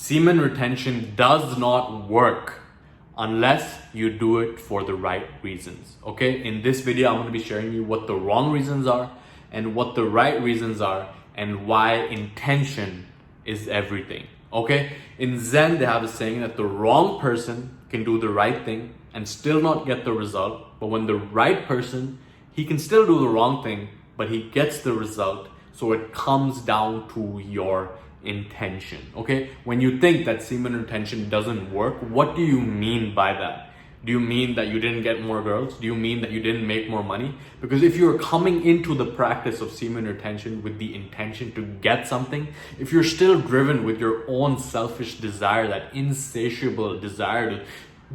semen retention does not work unless you do it for the right reasons. Okay, in this video, I'm going to be sharing you what the wrong reasons are and what the right reasons are and why intention is everything. Okay, in Zen, they have a saying that the wrong person can do the right thing and still not get the result. But when the right person, he can still do the wrong thing, but he gets the result. So it comes down to your intention. Okay, when you think that semen retention doesn't work, what do you mean by that? Do you mean that you didn't get more girls? Do you mean that you didn't make more money? Because if you're coming into the practice of semen retention with the intention to get something, if you're still driven with your own selfish desire, that insatiable desire to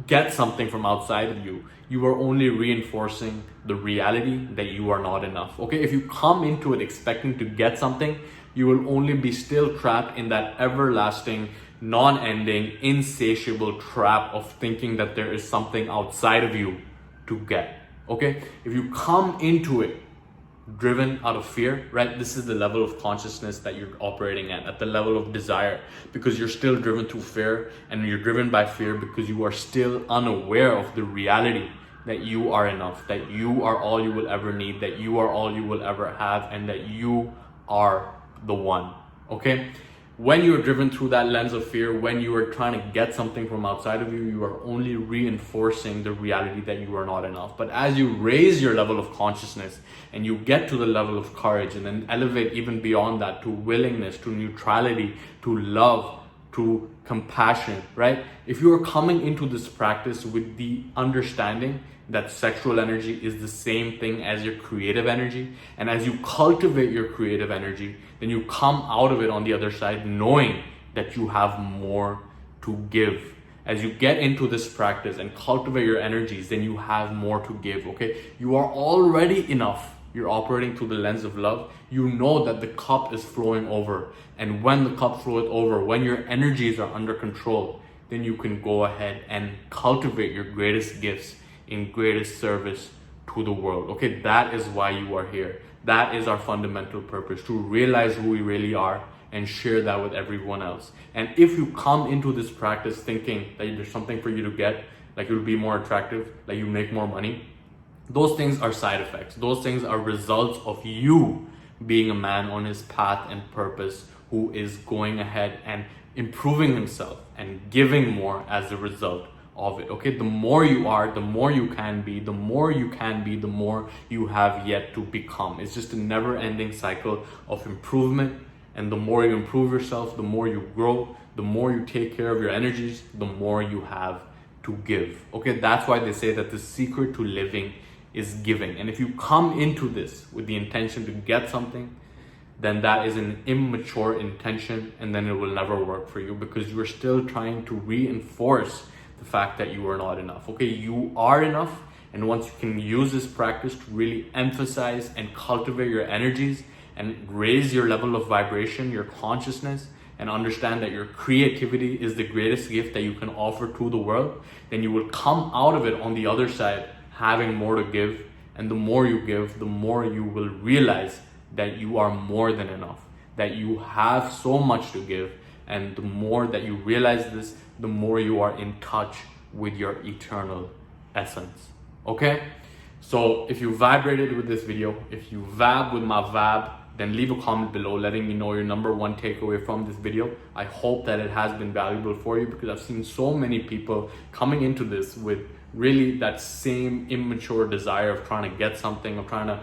get something from outside of you, you are only reinforcing the reality that you are not enough. Okay, if you come into it expecting to get something, you will only be still trapped in that everlasting, non-ending, insatiable trap of thinking that there is something outside of you to get. Okay, if you come into it driven out of fear, right? This is the level of consciousness that you're operating at the level of desire, because you're still driven through fear, and you're driven by fear because you are still unaware of the reality that you are enough, that you are all you will ever need, that you are all you will ever have, and that you are the one. Okay, when you are driven through that lens of fear, when you are trying to get something from outside of you, you are only reinforcing the reality that you are not enough. But as you raise your level of consciousness and you get to the level of courage, and then elevate even beyond that to willingness, to neutrality, to love, to compassion, right? If you are coming into this practice with the understanding that sexual energy is the same thing as your creative energy, and as you cultivate your creative energy, then you come out of it on the other side knowing that you have more to give. As you get into this practice and cultivate your energies, then you have more to give. Okay, you are already enough. You're operating through the lens of love. You know that the cup is flowing over, and when the cup flows over, when your energies are under control, then you can go ahead and cultivate your greatest gifts in greatest service to the world. Okay, that is why you are here. That is our fundamental purpose, to realize who we really are and share that with everyone else. And if you come into this practice thinking that there's something for you to get, like you'll be more attractive, like you make more money, those things are side effects. Those things are results of you being a man on his path and purpose, who is going ahead and improving himself and giving more as a result of it. Okay, the more you are, the more you can be, the more you can be, the more you have yet to become. It's just a never-ending cycle of improvement, and the more you improve yourself, the more you grow, the more you take care of your energies, the more you have to give. Okay, that's why they say that the secret to living is giving. And if you come into this with the intention to get something, then that is an immature intention, and then it will never work for you, because you are still trying to reinforce the fact that you are not enough. Okay, you are enough, and once you can use this practice to really emphasize and cultivate your energies and raise your level of vibration, your consciousness, and understand that your creativity is the greatest gift that you can offer to the world, then you will come out of it on the other side having more to give. And the more you give, the more you will realize that you are more than enough, that you have so much to give. And the more that you realize this, the more you are in touch with your eternal essence. Okay, so if you vibrated with this video, if you vib with my vibe, then leave a comment below letting me know your number one takeaway from this video. I hope that it has been valuable for you, because I've seen so many people coming into this with really that same immature desire of trying to get something, of trying to,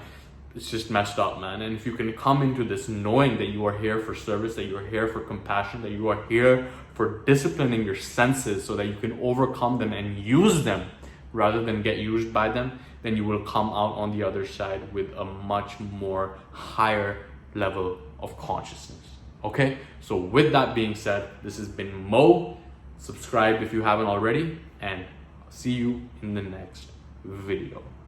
it's just messed up, man. And if you can come into this knowing that you are here for service, that you are here for compassion, that you are here for disciplining your senses so that you can overcome them and use them rather than get used by them, then you will come out on the other side with a much more higher level of consciousness. Okay, so with that being said, this has been Mo. Subscribe if you haven't already, and see you in the next video.